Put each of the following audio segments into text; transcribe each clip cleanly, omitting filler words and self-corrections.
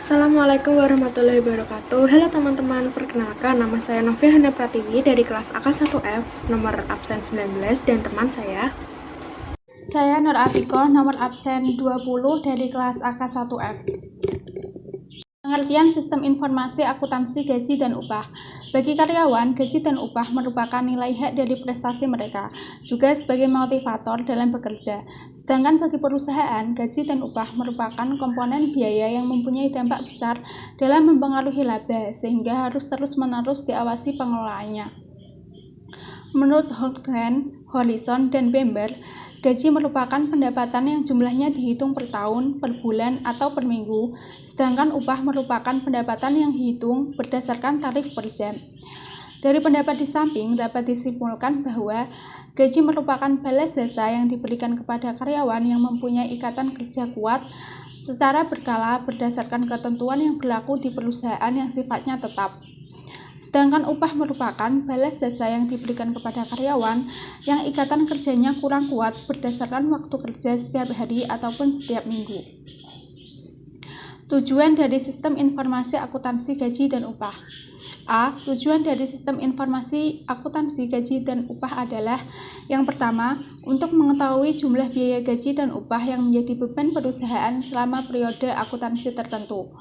Assalamualaikum warahmatullahi wabarakatuh. Halo teman-teman, perkenalkan nama saya Novia Hana Pratiwi dari kelas AK1F nomor absen 19 dan teman saya Nur Atiko nomor absen 20 dari kelas AK1F. Pengertian sistem informasi akuntansi gaji dan upah. Bagi karyawan, gaji dan upah merupakan nilai hak dari prestasi mereka, juga sebagai motivator dalam bekerja. Sedangkan bagi perusahaan, gaji dan upah merupakan komponen biaya yang mempunyai dampak besar dalam mempengaruhi laba, sehingga harus terus-menerus diawasi pengelolaannya. Menurut Hogan, Horizon, dan Bamber, gaji merupakan pendapatan yang jumlahnya dihitung per tahun, per bulan, atau per minggu, sedangkan upah merupakan pendapatan yang dihitung berdasarkan tarif per jam. Dari pendapat di samping, dapat disimpulkan bahwa gaji merupakan balas jasa yang diberikan kepada karyawan yang mempunyai ikatan kerja kuat secara berkala berdasarkan ketentuan yang berlaku di perusahaan yang sifatnya tetap. Sedangkan upah merupakan balas jasa yang diberikan kepada karyawan yang ikatan kerjanya kurang kuat berdasarkan waktu kerja setiap hari ataupun setiap minggu. Tujuan dari sistem informasi akuntansi gaji dan upah. A. Tujuan dari sistem informasi akuntansi gaji dan upah adalah: yang pertama, untuk mengetahui jumlah biaya gaji dan upah yang menjadi beban perusahaan selama periode akuntansi tertentu.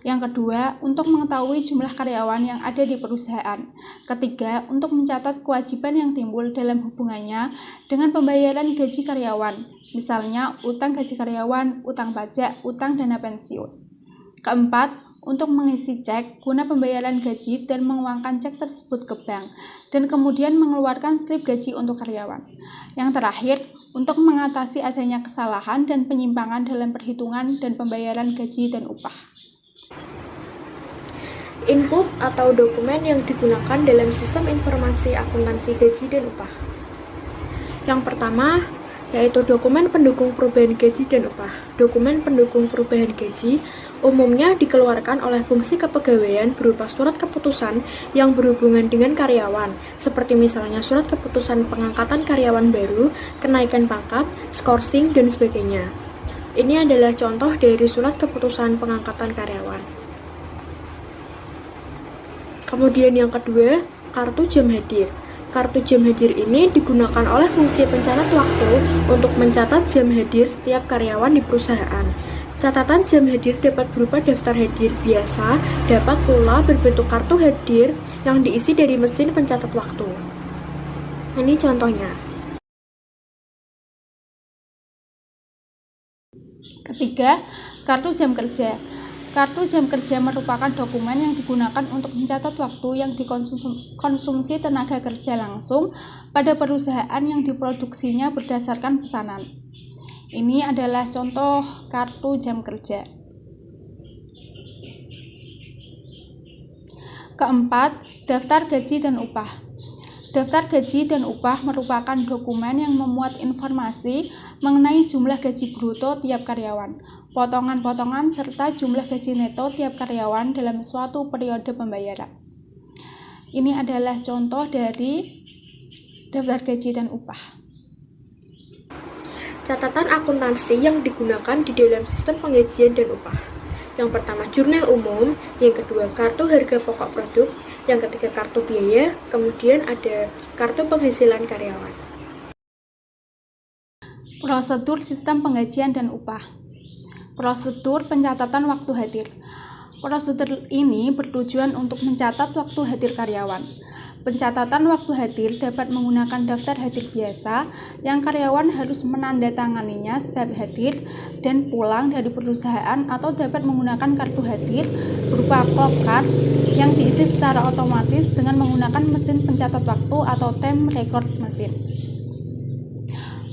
Yang kedua, untuk mengetahui jumlah karyawan yang ada di perusahaan. Ketiga, untuk mencatat kewajiban yang timbul dalam hubungannya dengan pembayaran gaji karyawan, misalnya utang gaji karyawan, utang pajak, utang dana pensiun. Keempat, untuk mengisi cek guna pembayaran gaji dan menguangkan cek tersebut ke bank, dan kemudian mengeluarkan slip gaji untuk karyawan. Yang terakhir, untuk mengatasi adanya kesalahan dan penyimpangan dalam perhitungan dan pembayaran gaji dan upah. Input atau dokumen yang digunakan dalam sistem informasi akuntansi gaji dan upah. Yang pertama, yaitu dokumen pendukung perubahan gaji dan upah. Dokumen pendukung perubahan gaji umumnya dikeluarkan oleh fungsi kepegawaian berupa surat keputusan yang berhubungan dengan karyawan, seperti misalnya surat keputusan pengangkatan karyawan baru, kenaikan pangkat, skorsing, dan sebagainya. Ini adalah contoh dari surat keputusan pengangkatan karyawan. Kemudian yang kedua, kartu jam hadir. Kartu jam hadir ini digunakan oleh fungsi pencatat waktu untuk mencatat jam hadir setiap karyawan di perusahaan. Catatan jam hadir dapat berupa daftar hadir biasa, dapat pula berbentuk kartu hadir yang diisi dari mesin pencatat waktu. Ini contohnya. Ketiga, kartu jam kerja. Kartu jam kerja merupakan dokumen yang digunakan untuk mencatat waktu yang dikonsumsi tenaga kerja langsung pada perusahaan yang diproduksinya berdasarkan pesanan. Ini adalah contoh kartu jam kerja. Keempat, daftar gaji dan upah. Daftar gaji dan upah merupakan dokumen yang memuat informasi mengenai jumlah gaji bruto tiap karyawan, potongan-potongan, serta jumlah gaji neto tiap karyawan dalam suatu periode pembayaran. Ini adalah contoh dari daftar gaji dan upah. Catatan akuntansi yang digunakan di dalam sistem penggajian dan upah. Yang pertama, jurnal umum. Yang kedua, kartu harga pokok produk. Yang ketiga, kartu biaya. Kemudian ada kartu penghasilan karyawan. Prosedur sistem penggajian dan upah. Prosedur pencatatan waktu hadir. Prosedur ini bertujuan untuk mencatat waktu hadir karyawan. Pencatatan waktu hadir dapat menggunakan daftar hadir biasa yang karyawan harus menandatanganinya setiap hadir dan pulang dari perusahaan, atau dapat menggunakan kartu hadir berupa clock card yang diisi secara otomatis dengan menggunakan mesin pencatat waktu atau time record mesin.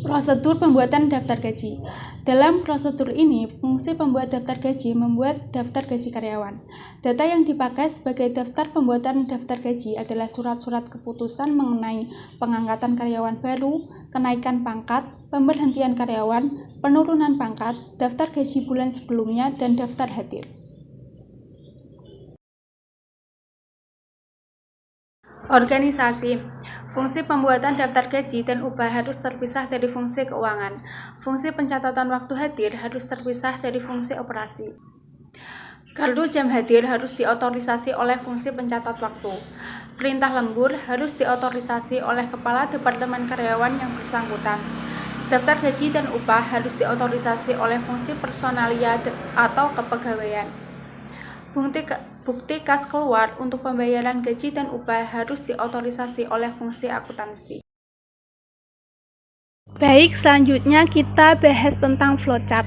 Prosedur pembuatan daftar gaji. Dalam prosedur ini, fungsi pembuat daftar gaji membuat daftar gaji karyawan. Data yang dipakai sebagai daftar pembuatan daftar gaji adalah surat-surat keputusan mengenai pengangkatan karyawan baru, kenaikan pangkat, pemberhentian karyawan, penurunan pangkat, daftar gaji bulan sebelumnya, dan daftar hadir. Organisasi. Fungsi pembuatan daftar gaji dan upah harus terpisah dari fungsi keuangan. Fungsi pencatatan waktu hadir harus terpisah dari fungsi operasi. Kartu jam hadir harus diotorisasi oleh fungsi pencatat waktu. Perintah lembur harus diotorisasi oleh Kepala Departemen Karyawan yang bersangkutan. Daftar gaji dan upah harus diotorisasi oleh fungsi personalia atau kepegawaian. Bukti kas keluar untuk pembayaran gaji dan upah harus diotorisasi oleh fungsi akuntansi. Baik, selanjutnya kita bahas tentang flowchart.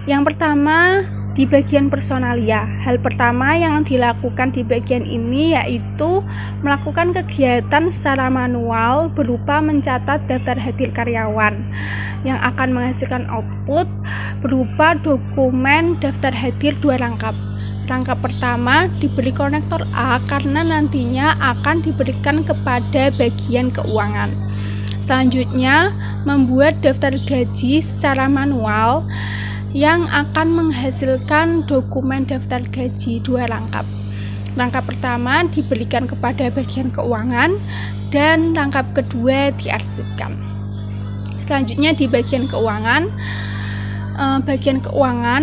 Yang pertama, di bagian personalia. Hal pertama yang dilakukan di bagian ini yaitu melakukan kegiatan secara manual berupa mencatat daftar hadir karyawan yang akan menghasilkan output berupa dokumen daftar hadir 2 rangkap. Rangkap pertama diberi konektor A karena nantinya akan diberikan kepada bagian keuangan. Selanjutnya, membuat daftar gaji secara manual yang akan menghasilkan dokumen daftar gaji 2 rangkap. Rangkap pertama diberikan kepada bagian keuangan dan rangkap kedua diarsipkan. Selanjutnya di bagian keuangan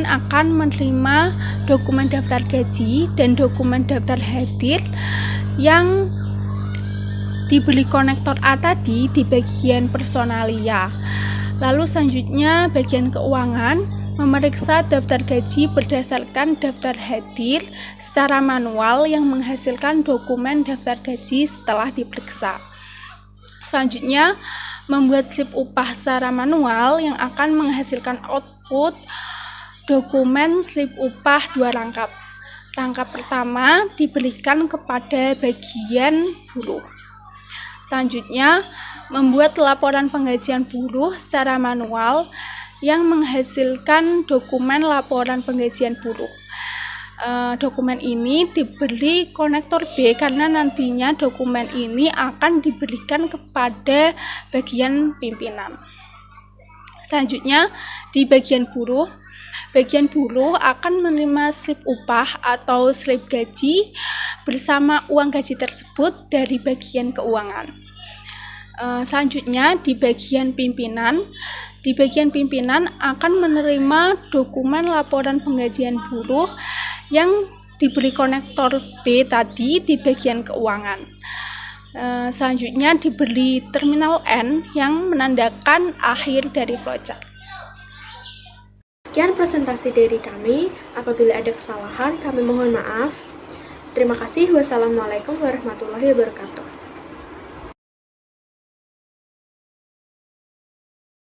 akan menerima dokumen daftar gaji dan dokumen daftar hadir yang diberi konektor A tadi di bagian personalia. Lalu selanjutnya bagian keuangan memeriksa daftar gaji berdasarkan daftar hadir secara manual yang menghasilkan dokumen daftar gaji setelah diperiksa. Selanjutnya, membuat slip upah secara manual yang akan menghasilkan output dokumen slip upah 2 rangkap. Rangkap pertama diberikan kepada bagian buruh. Selanjutnya, membuat laporan penggajian buruh secara manual yang menghasilkan dokumen laporan penggajian buruh. Dokumen ini diberi konektor B karena nantinya dokumen ini akan diberikan kepada bagian pimpinan. Selanjutnya, di bagian buruh akan menerima slip upah atau slip gaji bersama uang gaji tersebut dari bagian keuangan. Selanjutnya, di bagian pimpinan akan menerima dokumen laporan penggajian buruh yang diberi konektor B tadi di bagian keuangan. Selanjutnya diberi terminal N yang menandakan akhir dari flowchart. Sekian presentasi dari kami. Apabila ada kesalahan, kami mohon maaf. Terima kasih. Wassalamualaikum warahmatullahi wabarakatuh.